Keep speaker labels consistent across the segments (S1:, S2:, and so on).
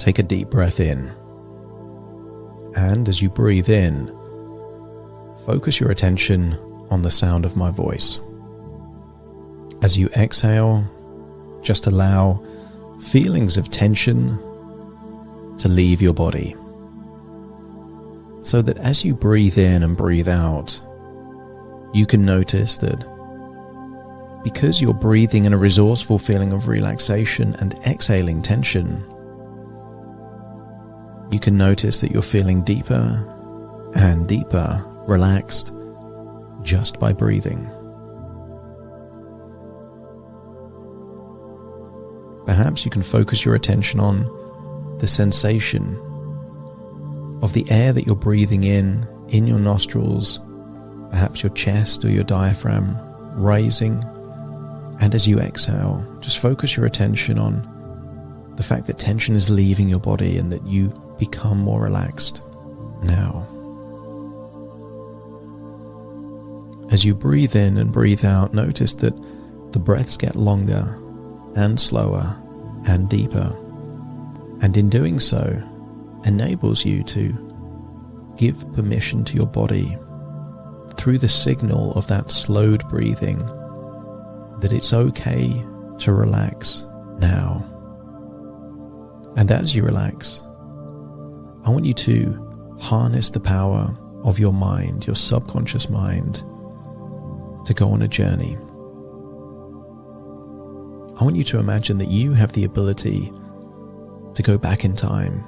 S1: take a deep breath in. And as you breathe in, focus your attention on the sound of my voice. As you exhale, just allow feelings of tension to leave your body. So that as you breathe in and breathe out, you can notice that because you're breathing in a resourceful feeling of relaxation and exhaling tension, you can notice that you're feeling deeper and deeper relaxed just by breathing. Perhaps you can focus your attention on the sensation of the air that you're breathing in your nostrils, perhaps your chest or your diaphragm rising. And as you exhale, just focus your attention on the fact that tension is leaving your body and that you become more relaxed now. As you breathe in and breathe out, notice that the breaths get longer and slower and deeper. And in doing so, enables you to give permission to your body through the signal of that slowed breathing that it's okay to relax now. And as you relax, I want you to harness the power of your mind, your subconscious mind, to go on a journey. I want you to imagine that you have the ability to go back in time.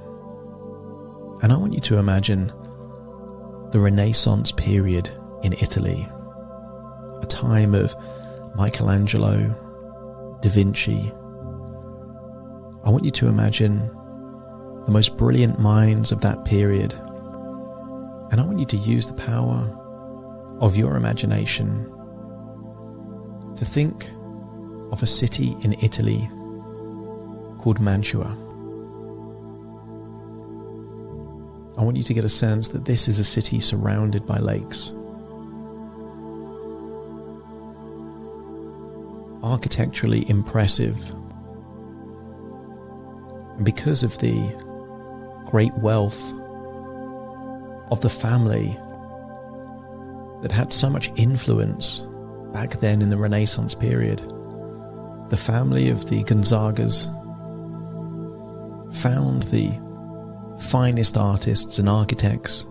S1: And I want you to imagine the Renaissance period in Italy, a time of Michelangelo, Da Vinci. I want you to imagine the most brilliant minds of that period. And I want you to use the power of your imagination to think of a city in Italy called Mantua. I want you to get a sense that this is a city surrounded by lakes. Architecturally impressive. And because of the great wealth of the family that had so much influence back then in the Renaissance period, the family of the Gonzagas found the finest artists and architects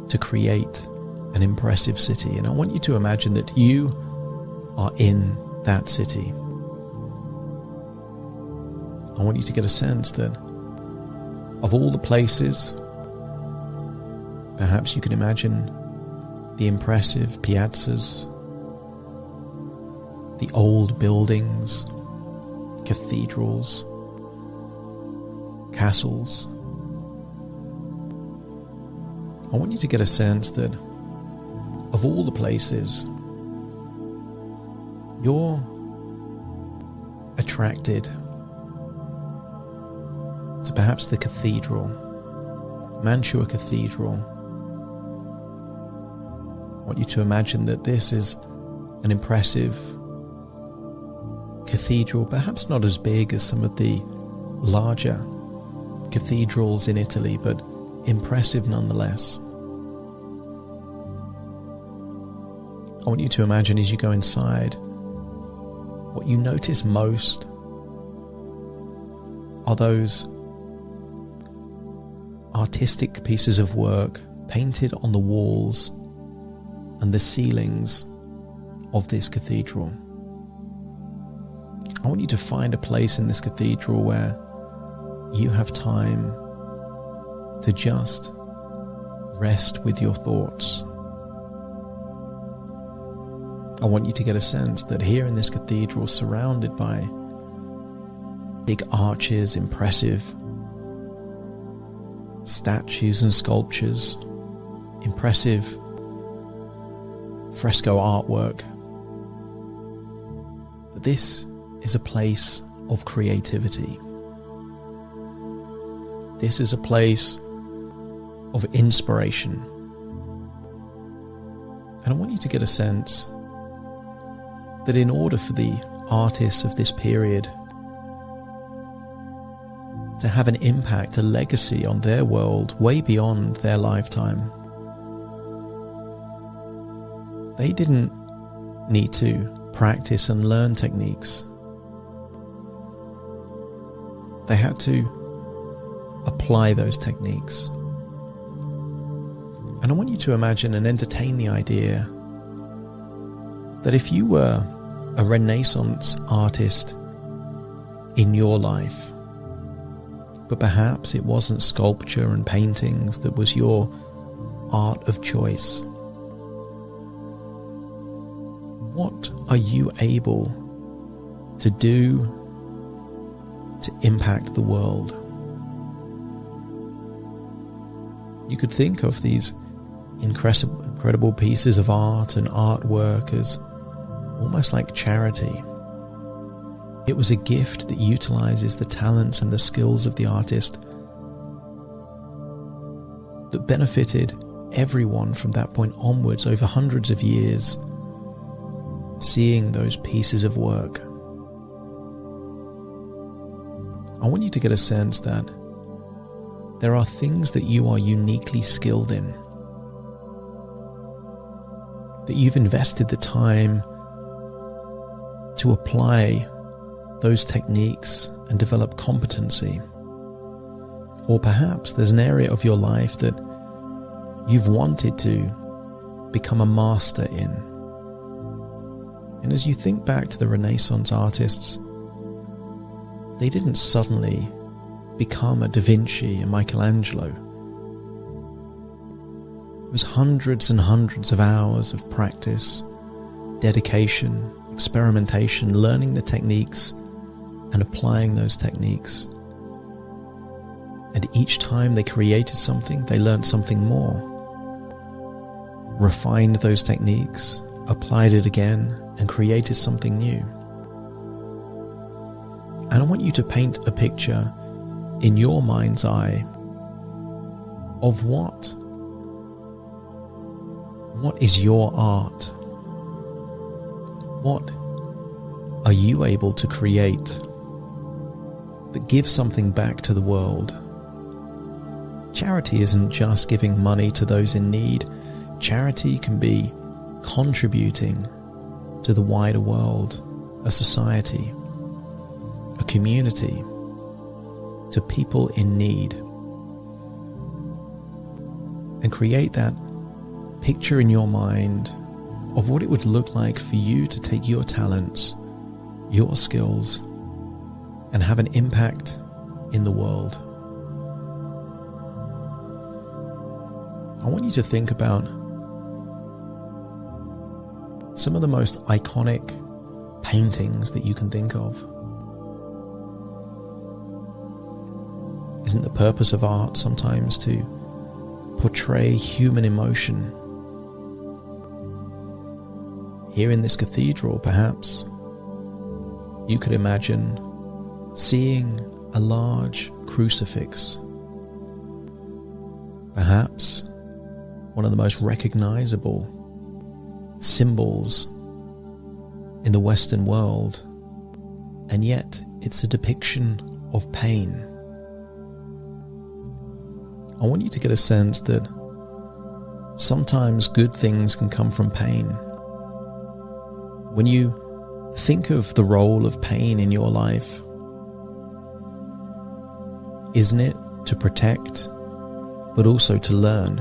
S1: to create an impressive city. And I want you to imagine that you are in that city. I want you to get a sense that of all the places, perhaps you can imagine the impressive piazzas, the old buildings, cathedrals, castles. I want you to get a sense that of all the places, you're attracted to perhaps the cathedral, Mantua Cathedral. I want you to imagine that this is an impressive cathedral, perhaps not as big as some of the larger cathedrals in Italy, but impressive nonetheless. I want you to imagine as you go inside, what you notice most are those artistic pieces of work painted on the walls and the ceilings of this cathedral. I want you to find a place in this cathedral where you have time to just rest with your thoughts. I want you to get a sense that here in this cathedral, surrounded by big arches, impressive statues and sculptures, impressive fresco artwork, that this is a place of creativity. This is a place of inspiration. And I want you to get a sense that in order for the artists of this period to have an impact, a legacy on their world way beyond their lifetime. They didn't need to practice and learn techniques. They had to apply those techniques. And I want you to imagine and entertain the idea that if you were a Renaissance artist in your life, but perhaps it wasn't sculpture and paintings that was your art of choice, what are you able to do to impact the world? You could think of these incredible pieces of art and artwork as almost like charity. It was a gift that utilizes the talents and the skills of the artist that benefited everyone from that point onwards over hundreds of years, seeing those pieces of work. I want you to get a sense that there are things that you are uniquely skilled in, that you've invested the time to apply those techniques and develop competency. Or perhaps there's an area of your life that you've wanted to become a master in. And as you think back to the Renaissance artists, they didn't suddenly become a Da Vinci, a Michelangelo. It was hundreds and hundreds of hours of practice, dedication, experimentation, learning the techniques and applying those techniques. And each time they created something, they learned something more, refined those techniques, applied it again, and created something new. And I want you to paint a picture in your mind's eye of what is your art? What are you able to create that gives something back to the world? Charity isn't just giving money to those in need. Charity can be contributing to the wider world, a society, a community, to people in need. And create that picture in your mind of what it would look like for you to take your talents, your skills, and have an impact in the world. I want you to think about some of the most iconic paintings that you can think of. Isn't the purpose of art sometimes to portray human emotion? Here in this cathedral, perhaps, you could imagine seeing a large crucifix. Perhaps one of the most recognizable symbols in the Western world, and yet it's a depiction of pain. I want you to get a sense that sometimes good things can come from pain. When you think of the role of pain in your life, isn't it to protect, but also to learn?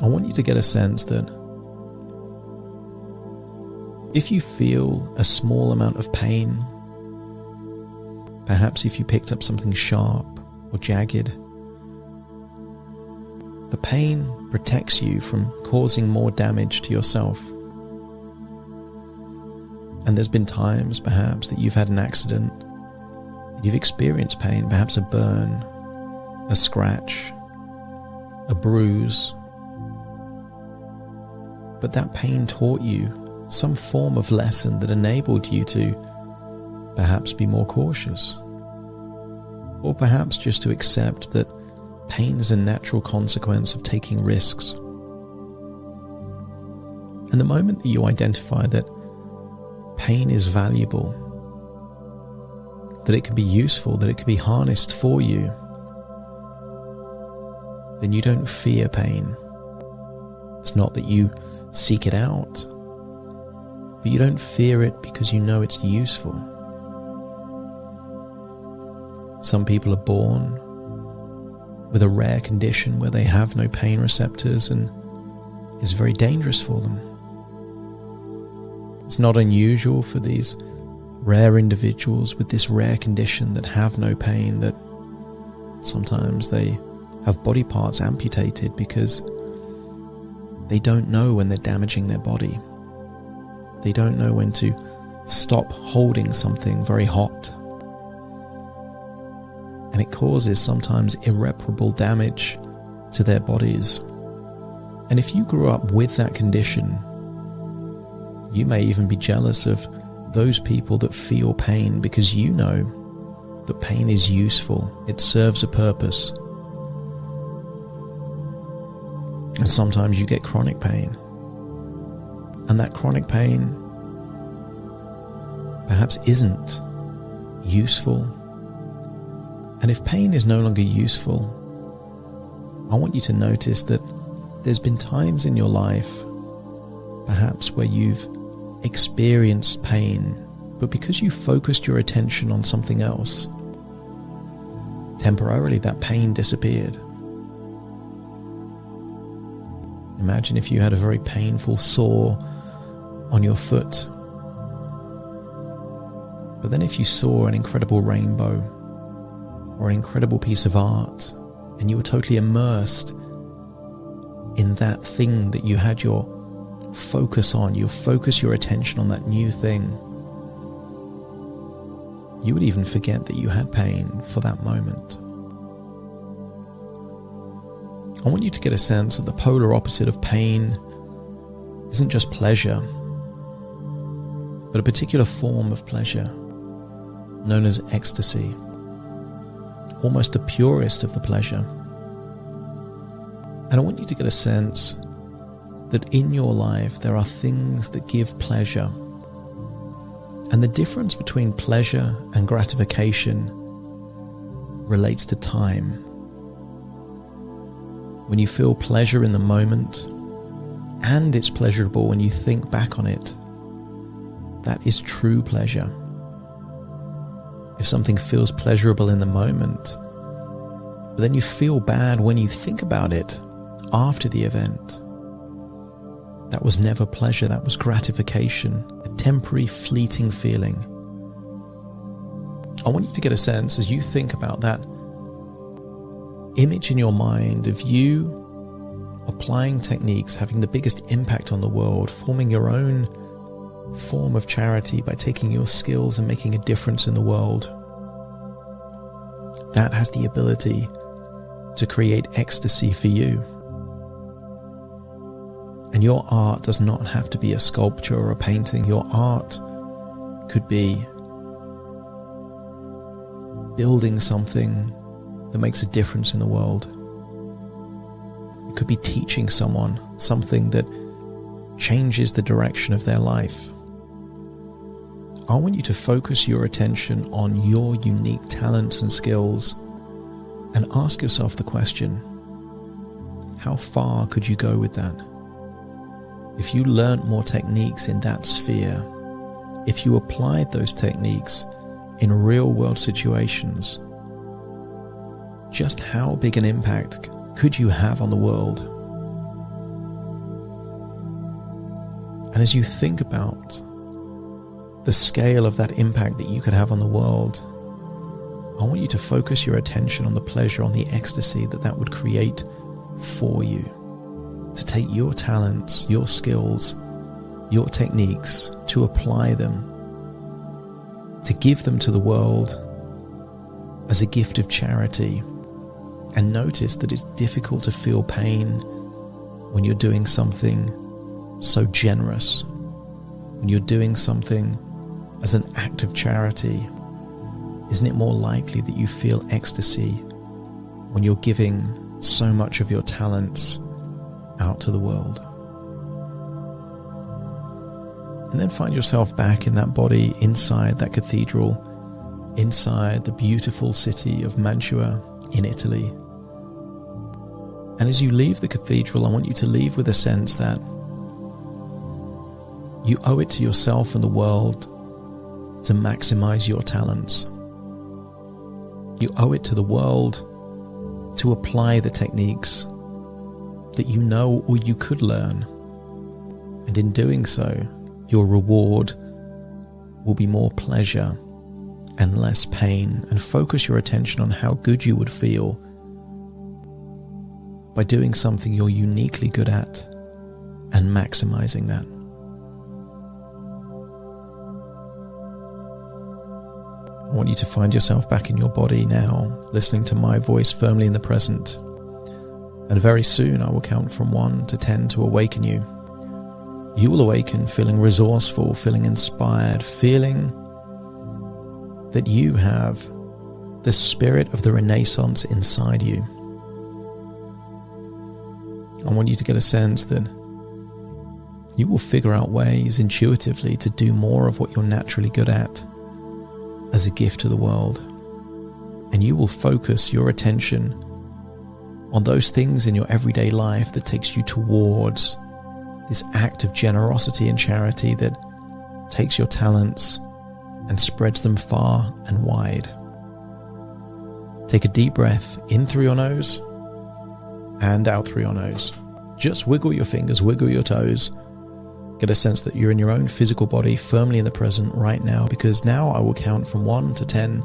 S1: I want you to get a sense that if you feel a small amount of pain, perhaps if you picked up something sharp or jagged, the pain protects you from causing more damage to yourself. And there's been times perhaps that you've had an accident, you've experienced pain, perhaps a burn, a scratch, a bruise. But that pain taught you some form of lesson that enabled you to perhaps be more cautious. Or perhaps just to accept that pain is a natural consequence of taking risks. And the moment that you identify that pain is valuable, that it can be useful, that it can be harnessed for you, then you don't fear pain. It's not that you seek it out, but you don't fear it because you know it's useful. Some people are born with a rare condition where they have no pain receptors, and it's very dangerous for them. It's not unusual for these rare individuals with this rare condition that have no pain that sometimes they have body parts amputated because they don't know when they're damaging their body. They don't know when to stop holding something very hot. And it causes sometimes irreparable damage to their bodies. And if you grew up with that condition, you may even be jealous of those people that feel pain because you know that pain is useful. It serves a purpose. And sometimes you get chronic pain. And that chronic pain perhaps isn't useful. And if pain is no longer useful, I want you to notice that there's been times in your life, perhaps where you've experienced pain, but because you focused your attention on something else, temporarily that pain disappeared. Imagine if you had a very painful sore on your foot, but then if you saw an incredible rainbow or an incredible piece of art and you were totally immersed in that thing that you had your focus on, you focus your attention on that new thing, you would even forget that you had pain for that moment. I want you to get a sense that the polar opposite of pain isn't just pleasure, but a particular form of pleasure known as ecstasy, almost the purest of the pleasure. And I want you to get a sense that in your life there are things that give pleasure. And the difference between pleasure and gratification relates to time. When you feel pleasure in the moment, and it's pleasurable when you think back on it, that is true pleasure. If something feels pleasurable in the moment, but then you feel bad when you think about it after the event, that was never pleasure, that was gratification, a temporary fleeting feeling. I want you to get a sense as you think about that image in your mind of you applying techniques, having the biggest impact on the world, forming your own form of charity by taking your skills and making a difference in the world. That has the ability to create ecstasy for you. And your art does not have to be a sculpture or a painting. Your art could be building something that makes a difference in the world. It could be teaching someone something that changes the direction of their life. I want you to focus your attention on your unique talents and skills and ask yourself the question, how far could you go with that? If you learnt more techniques in that sphere, if you applied those techniques in real world situations, just how big an impact could you have on the world? And as you think about the scale of that impact that you could have on the world, I want you to focus your attention on the pleasure, on the ecstasy that would create for you. To take your talents, your skills, your techniques, to apply them, to give them to the world as a gift of charity. And notice that it's difficult to feel pain when you're doing something so generous, when you're doing something as an act of charity. Isn't it more likely that you feel ecstasy when you're giving so much of your talents out to the world? And then find yourself back in that body, inside that cathedral, inside the beautiful city of Mantua in Italy. And as you leave the cathedral, I want you to leave with a sense that you owe it to yourself and the world to maximize your talents. You owe it to the world to apply the techniques that you know or you could learn. And in doing so, your reward will be more pleasure and less pain, and focus your attention on how good you would feel by doing something you're uniquely good at and maximizing that. I want you to find yourself back in your body now, listening to my voice firmly in the present. And very soon I will count from 1 to 10 to awaken you. You will awaken feeling resourceful, feeling inspired, feeling that you have the spirit of the Renaissance inside you. I want you to get a sense that you will figure out ways intuitively to do more of what you're naturally good at as a gift to the world. And you will focus your attention on those things in your everyday life that takes you towards this act of generosity and charity that takes your talents and spreads them far and wide. Take a deep breath in through your nose and out through your nose. Just wiggle your fingers, wiggle your toes. Get a sense that you're in your own physical body, firmly in the present right now, because now I will count from 1 to 10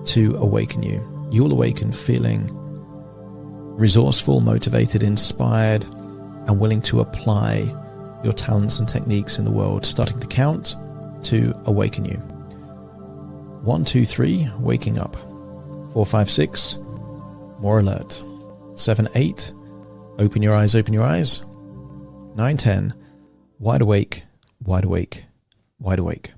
S1: to awaken you. You'll awaken feeling resourceful, motivated, inspired, and willing to apply your talents and techniques in the world. Starting to count to awaken you. 1, 2, 3, waking up. 4, 5, 6, more alert. 7, 8, open your eyes, open your eyes. 9, 10, wide awake, wide awake, wide awake.